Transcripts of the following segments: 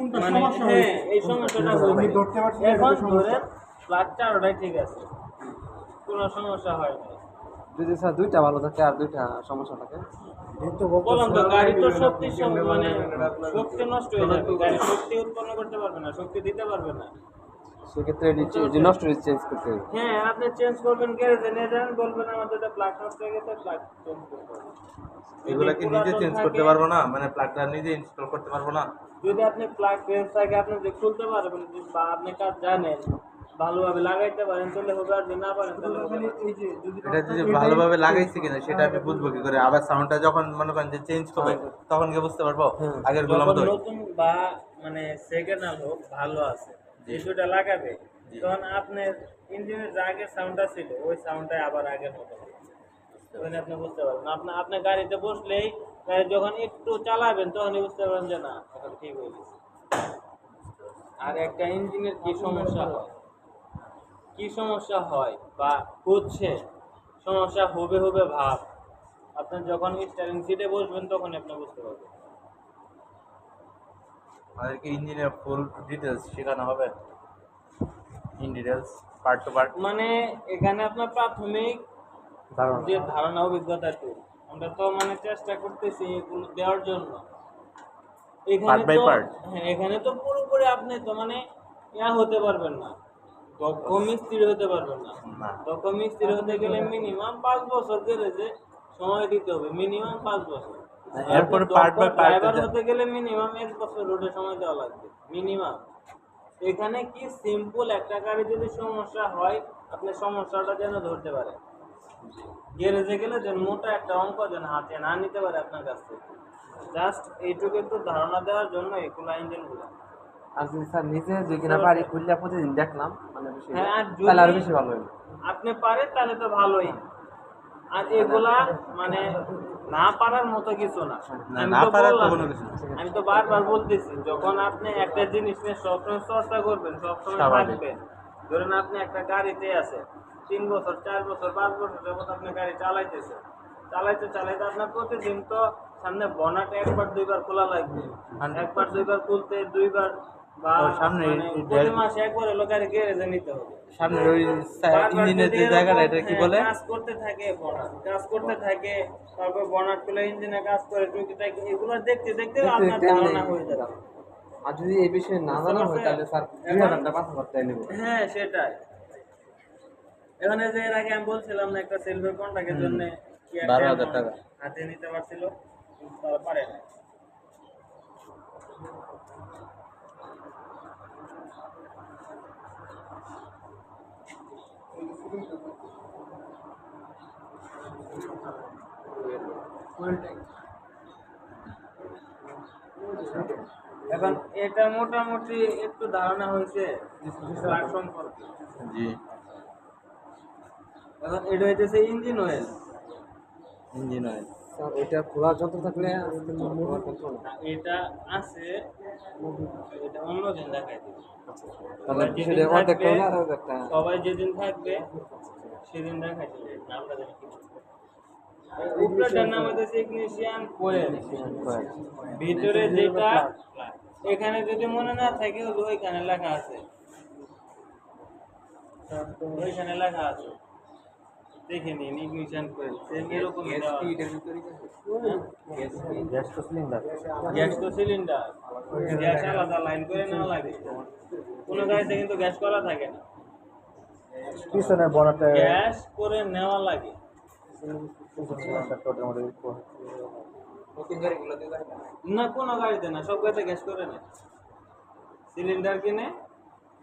কোনটা মানে সমস্যা হ্যাঁ হয়েছে এই সমস্যাটা আপনি হয়েছে। ধরতে পারছেন এখন এটা সমস্যা। ধরেন প্লাগ চারোটাই ঠিক আছে, কোনো সমস্যা হয় না। যদি স্যার দুইটা ভালো থাকে আর দুইটা সমস্যা থাকে, এই তো বলতেছে বললাম তো গাড়ি তো শক্তি মানে কেমনে শক্তি নষ্ট হয়ে যাবে, গাড়ি শক্তি উৎপন্ন করতে পারবে না, শক্তি দিতে পারবে না। সেক্ষেত্রে যে নষ্ট হয়ে চেঞ্জ করতে হবে। হ্যাঁ আপনি চেঞ্জ করবেন, গ্যারেজে নিয়ে যাবেন, বলবেন আমাদের এটা প্লাগ নষ্ট হয়ে গেছে, প্লাগ চেঞ্জ করতে হবে। এগুলা কি নিজে চেঞ্জ করতে পারবো না, মানে প্লাগটা নিজে ইনস্টল করতে পারবো না? যদি আপনি প্লাগ চেঞ্জ থাকে আপনি যে খুলতে পারবেন বা আপনি কাজ জানেন, ভালোভাবে লাগাইতে পারেন তাহলে হবে, আর যদি না পারেন তাহলে হবে না। এই যে যদি এটা যে ভালোভাবে লাগাইছি কিনা সেটা আমি বুঝবো কি করে? আবার সাউন্ডটা যখন মনে করেন যে চেঞ্জ হবে তখন কি বুঝতে পারবো আগের গুলো যখন মতো? নতুন বা মানে সেকেন্ড হ্যান্ড হোক ভালো আছে, যে দুটা লাগাবে তখন আপনার ইঞ্জিনের যে আগের সাউন্ডটা ছিল ওই সাউন্ডটাই আবার আগের মতো হবে। তখন আপনি বুঝতে পারবেন, আপনার গাড়িতে বসলেই গাড়ি যখন একটু চালাবেন তখনই বুঝতে পারবেন যে না এখন ঠিক হয়ে গেছে। আর একটা ইঞ্জিনের কি সমস্যা হয়, কি সমস্যা হয় বা হচ্ছে, সমস্যা হবে হবে ভাব আপনার যখন স্টিয়ারিং সিটে বসবেন তখন আপনি বুঝতে পারবেন। আমাদেরকে ইঞ্জিনের ফুল ডিটেলস শেখানো হবে, in details part two part. মানে এখানে আপনার প্রাথমিক ধারণা যে ধারণা অভিজ্ঞতাটি আমরা তো মানে চেষ্টা করতেছি এগুলো দেওয়ার জন্য। এখানে Part by তো part? হ্যাঁ এখানে তো পুরোপুরি আপনি তো মানে ইয়া হতে পারবেন না, দক্ষ মিস্ত্রি হতে পারবেন না। না। দক্ষ মিস্ত্রি হতে গেলে মিনিমাম 5 বছর গ্যারেজে সময় দিতে হবে, মিনিমাম 5 বছর। এরপরে part by part ড্রাইভার হতে গেলে মিনিমাম 1 বছর রোডে সময় দেওয়া লাগবে মিনিমাম। এখানে কি সিম্পল একটা গাড়ি যদি সমস্যা হয় আপনি সমস্যাটা যেন ধরতে পারেন, গ্যারেজে গেলে যেন মোটা একটা অঙ্ক যেন হাতে না নিতে পারে আপনার কাছ থেকে। জাস্ট এইটুকু একটু ধারণা দেওয়ার জন্য এগুলো ইঞ্জিনগুলো। আর যদি স্যার নিজে যে কিনা বাড়ি খুললে প্রতিদিন দেখলাম মানে বেশি, হ্যাঁ আর তাহলে আরো যদি বেশি ভালো হলো। আপনি পারেন তাহলে তো ভালোই, আর এগুলা মানে না পারার মতো কিছু না। না, আমি না তো পারার তো বললাম, কোনো কিছু না। আমি তো বারবার বলতেছি যখন আপনি একটা জিনিস নিয়ে সবসময় চর্চা করবেন, সবসময় স্বাভাবিক। থাকবেন। ধরেন আপনি একটা গাড়িতে আছে 3 বছর 4 বছর 5 বছর যাবত আপনি গাড়ি চালাইতেছেন, চালাইতে চালাইতে আপনার প্রতিদিন তো সামনে বনাট একবার দুইবার খোলা লাগবে, একবার দুইবার খুলতে দুইবার বা ওর সামনে মানে এই প্রতি মাসে একবার হলো গাড়ি গ্যারেজে নিতে হবে। সামনের ওই বারবার ইঞ্জিনের যদি যে এরকম, জায়গাটা এটা কি হ্যাঁ, বলে? কাজ করতে থাকে কাজ করতে থাকে, তারপর বনাট খুলে ইঞ্জিনে কাজ করে টুকিটাকি এগুলো দেখতে দেখতে আপনার ধারণা হয়ে যাবে। আর যদি এই বিষয়ে না জানা হয় তাহলে স্যার 2000 টাকা 5,000 টাকা নেব। হ্যাঁ সেটাই। এখানে যে এর আগে আমি বলছিলাম না একটা সেলফের কন্ট্রাক্টের জন্য কি একটা 12,000 টাকা। হাতে নিতে পারছিল, কিন্তু তারা পারে না। এখন এটা মোটামুটি একটু ধারণা হয়েছে প্লাগ সম্পর্কে। জি। এখন এটা হইতেছে engine oil. Engine oil. Sir ওইটা খোলা যন্ত্র থাকলে আজকে তো খোলা যন্ত্র না। এটা আছে, এটা অন্য দিন দেখাই দিবে। তাহলে বিষয়টা অর্ধেক হলে আর একটা সবাই যেদিন থাকবে সেদিন দেখাই দিবে। নামটা জানি কি উপরেটার নাম হইতেছে ইগনিশিয়ান কোয়েল, ভিতরে যেটা এখানে যদি মনে না থাকে ওইখানে লেখা আছে, ওইখানে লেখা আছে দেখে নিন ইগনিশন কোয়েল সেম এরকম গ্যাস তো সিলিন্ডার। গ্যাস তো সিলিন্ডার, গ্যাস আলাদা লাইন করে নেওয়া লাগে। কোনো গাড়িতে কিন্তু গ্যাস করা থাকে না, পিছনে বনাতে গ্যাস করে নেওয়া লাগে। না কোনো গাড়িতে না, সব গাড়িতে গ্যাস করে নেয়। সিলিন্ডার কিনে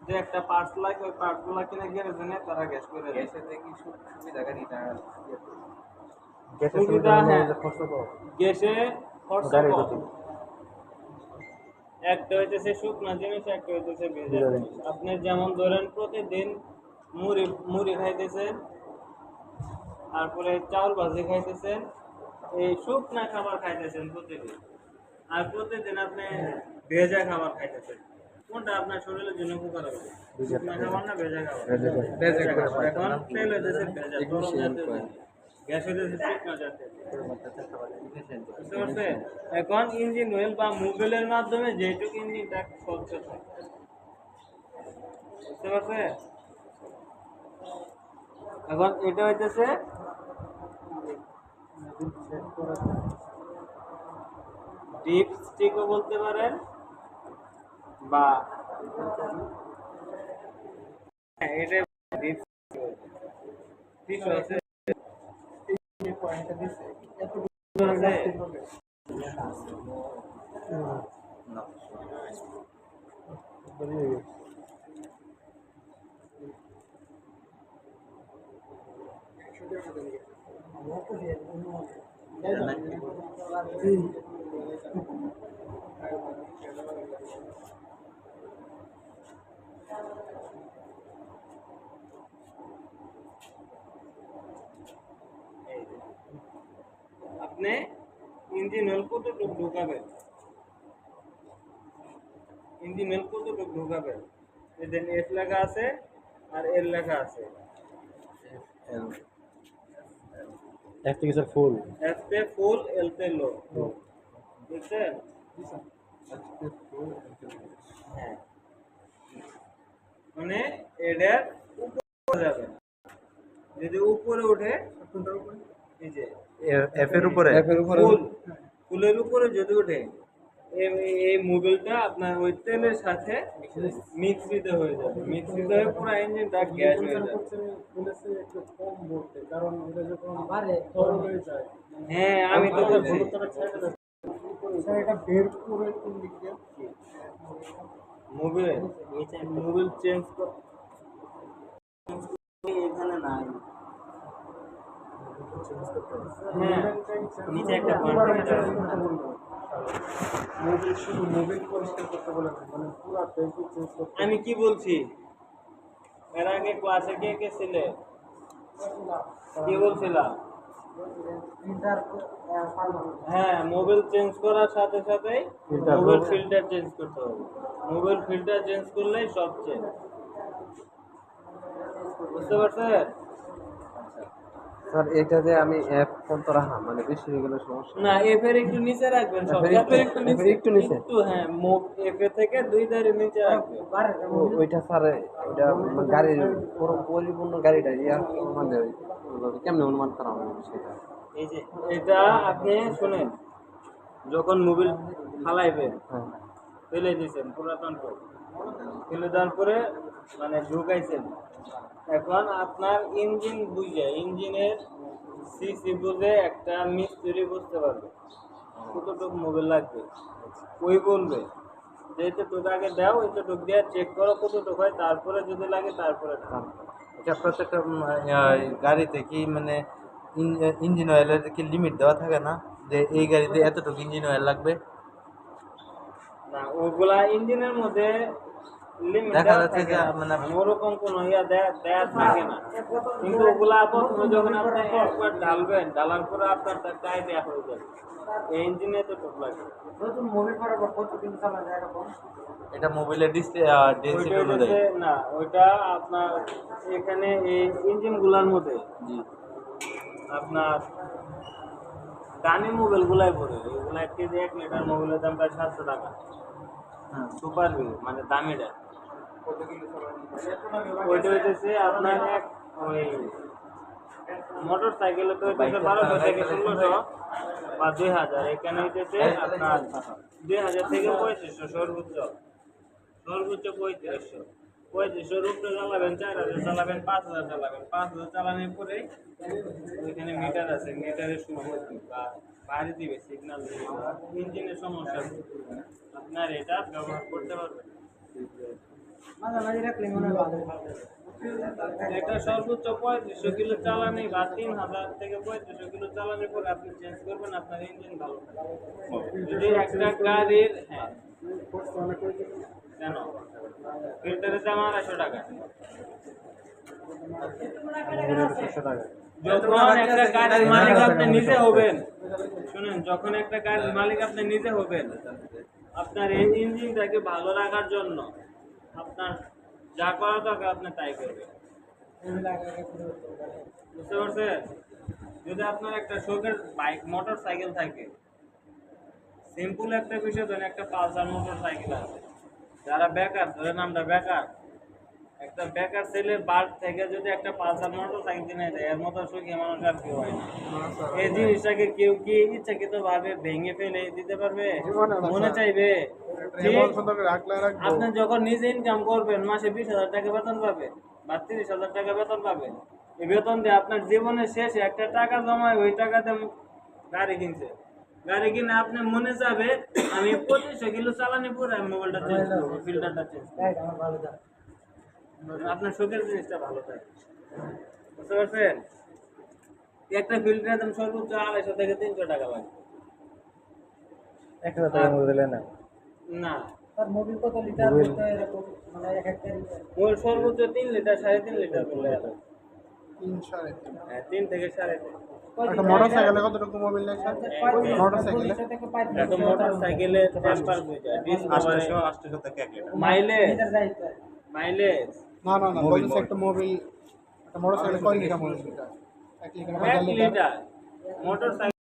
যে একটা পার্টস লাগে ওই পার্টসগুলো কিনে গ্যারেজে নেয়, তারা গ্যাস করে নেয়। সুবিধা হ্যাঁ, গ্যাসে খরচা কম। একটা হইতেছে শুকনা জিনিস, একটা হইতেছে ভেজা জিনিস। আপনি যেমন ধরেন প্রতিদিন মুড়ি মুড়ি খাইতেছেন, তারপরে চাউল ভাজি খাইতেছেন, এই শুকনা খাবার খাইতেছেন প্রতিদিন, আর প্রতিদিন আপনি ভেজা খাবার খাইতেছেন। কোনটা আপনার শরীরের জন্য উপকার হবে? শুকনা খাবার না ভেজা খাবার? ভেজা খাবার। এখন তেল হইতেছে ভেজা, তরল জাতীয় জিনিস। গ্যাস হইতেছে শুকনো জাতীয়। বুঝতে পারছেন? এখন ইঞ্জিন অয়েল বা মোবিলের মাধ্যমে যেটুকু ইঞ্জিনটা চলতে থাকে, বুঝতে পারছেন? এখন এটা হইতেছে ডিপ স্টিকও বলতে পারেন, বা হ্যাঁ, এটা ডিপ স্টিক আছে। আপনি ইঞ্জিন অয়েল কতটুকু ঢুকাবেন, ইঞ্জিন অয়েল কতটুকু ঢুকাবেন, এদের এফ লেখা আছে আর এল লেখা আছে। এফ থেকে স্যার ফুল। এফ তে ফুল, এল তে লো, বুঝছেন? হ্যাঁ, মানে এটার উপরে যাবে, যদি উপরে ওঠে এই যে এফ এর উপরে ফুল, ফুলের উপরে যদি ওঠে এই মোবিলটা আপনার ওই তেলের সাথে মিশ্রিত হয়ে যাবে, মিশ্রিত হয়ে পুরো ইঞ্জিনটা গ্যাস হয়ে যাবে। কারণ এটা যখন তরল হয়ে যায়, হ্যাঁ, আমি তো বলছি স্যার এটা বের করে কোন দিক দিয়ে? মোবিল মোবিল চেঞ্জ এখানে নাই। হ্যাঁ, নিচে একটা পয়েন্ট আছে। মোবিল শুধু মোবিল পরিষ্কার করতে বলে না, মানে পুরো ট্যাঙ্কি চেঞ্জ করতে। আমি কি বলছি, এর আগে ক্লাসে কে কে ছিলে, কি বলছিলাম? হ্যাঁ, মোবিল চেঞ্জ করার সাথে সাথে মোবিল ফিল্টার চেঞ্জ করতে হবে। মোবিল ফিল্টার চেঞ্জ করলেই সব চেঞ্জ, বুঝতে পারছেন? স্যার এটাতে আমি অ্যাপ কোন তো রাখা মানে বেশি হয়ে গেলে সমস্যা? না, এফ এর একটু নিচে রাখবেন, সব F এফ এর একটু নিচে, একটু নিচে? একটু, হ্যাঁ, এফ এর থেকে 2 ধারে নিচে রাখবেন। ওইটা স্যার এটা গাড়ির পুরো পরিপূর্ণ গাড়িটা ইয়া মানে কেমনে অনুমান করা হবে সেটা? এই যে এটা আপনি শুনেন, যখন মোবিল ফালাইবেন, হ্যাঁ ফেলে দিয়েছেন পুরাতন করে, ফেলে দেওয়ার পরে মানে ঢুকাইছেন, এখন আপনার ইঞ্জিন বুঝে, ইঞ্জিনের সিসি বুঝে একটা মিস্ত্রি বুঝতে পারবে কতটুকু মোবিল লাগবে, ওই বলবে যে এতটুকু আগে দাও, এতটুকু দিয়ে চেক করো কতটুকু হয়, তারপরে যদি লাগে তারপরে দাও। এটা প্রত্যেকটা গাড়িতে কি মানে ইঞ্জিন অয়েলের কি লিমিট দেওয়া থাকে না, যে এই গাড়িতে এতটুকু ইঞ্জিন অয়েল লাগবে? না, ওগুলা ইঞ্জিনের মধ্যে লিমিট দেখা দেওয়া যাচ্ছে থাকে যে না, মানে মানে ওরকম কোনো ইয়া দেয়া থাকে না, কিন্তু ওগুলা প্রথমে যখন আপনি একবার ঢালবেন, ঢালার পরে আপনার একটা আইডিয়া হয়ে যাবে এই ইঞ্জিনে তো টুক লাগে। নতুন মোবিল করার পর কতদিন চালা যায় এরকম? এটা মোবিলের ডেন্সিটি ওইটা অনুযায়ী। হচ্ছে না, ওইটা আপনার এখানে এই ইঞ্জিন গুলার মধ্যে জি আপনার দামি মোবাইল গুলাই পড়ে, এগুলা 1 কেজি 1 লিটার মোবাইলের দাম প্রায় 700 টাকা। হ্যাঁ সুপার বি মানে দামিটা, ওইটা হইতেছে আপনার ওই মোটর সাইকেলে তো হইতেছে 1200 থেকে 1600 বা 2000, এখানে হইতেছে আপনার 2000 থেকে 3500 সর্বোচ্চ, সর্বোচ্চ 3500, 3500 উপরে চালাবেন, 4000 চালাবেন, 5000 চালাবেন, 5000 চালানোর পরে ওইখানে মিটার আছে, মিটারের সময় বা বাইরে দিবে সিগন্যাল দিবে, ইঞ্জিনের সমস্যা আপনার এটা ব্যবহার করতে পারবেন। মাঝামাঝি রাখলে মনে হয় ভালো। এটা সর্বোচ্চ 3500 কিলো চালানি বা 3000 থেকে 3500 কিলো চালানোর পরে আপনি চেঞ্জ করবেন, আপনার ইঞ্জিন ভালো থাকবে। যদি একটা গাড়ির কেন ফিল্টারের দাম 250 টাকা, যখন একটা গাড়ির মালিক আপনি নিজে হবেন, শুনেন, যখন একটা গাড়ির মালিক আপনি নিজে হবেন, আপনার এই ইঞ্জিনটাকে ভালো রাখার জন্য আপনার যা করা দরকার আপনি তাই করবেন। বুঝতে পারছেন? যদি আপনার একটা শখের বাইক মোটর সাইকেল থাকে, সিম্পল একটা বিষয় ধরেন একটা পালসার মোটর সাইকেল আছে, যারা বেকার ধরেন আমরা বেকার, একটা বেকার ছেলে বার্ড থেকে যদি একটা পালসার মোটর সাইকেল কিনে দেয় এর মতো সুখী মানুষ আর কেউ হয় না। এই জিনিসটাকে কেউ কি ইচ্ছাকৃত ভাবে ভেঙে ফেলে দিতে পারবে? জীবনে না, মনে স্যার। চাইবে? ঠিক? এমন সুন্দর করে রাখলে রাখবো। আপনি যখন নিজে ইনকাম করবেন মাসে 20,000 টাকা বেতন পাবেন বা 30,000 টাকা বেতন পাবেন, এই বেতন দিয়ে আপনার জীবনের শেষে একটা টাকা জমায় ওই টাকাতে গাড়ি কিনছে, গাড়ি কিনে আপনি মনে যাবে আমি 2500 কিলো চালানি পরে আমি মোবাইলটা চেঞ্জ করবো, ফিল্টারটা চেঞ্জ করবো। আপনার শখের জিনিসটা ভালো থাকে, বুঝতে পারছেন? একটা ফিল্টারের দাম সর্বোচ্চ 250 থেকে 300 টাকা লাগে। 1000 টাকার মধ্যে দিলে না না, মোবিল কত লিটার হতো এরকম মানে এক একটা লিটার ওর সর্বোচ্চ 3 লিটার 3.5 লিটার করলে হবে। 3 3.5। হ্যাঁ, 3 থেকে 3.5। একটা মোটরসাইকেলে কতটুকু মোবিল লাগে স্যার? মোটরসাইকেলে থেকে 35 একটা মোটর সাইকেলে টেম্পার হয়ে যায়, আটশো থেকে 1 লিটার মাইলেজ লিটার যাইতো মাইলেজ না না না, বলছি একটা মোবিল, একটা মোটরসাইকেলে কয় litre Mobil? 1 litre, 1 litre, 1 litre motor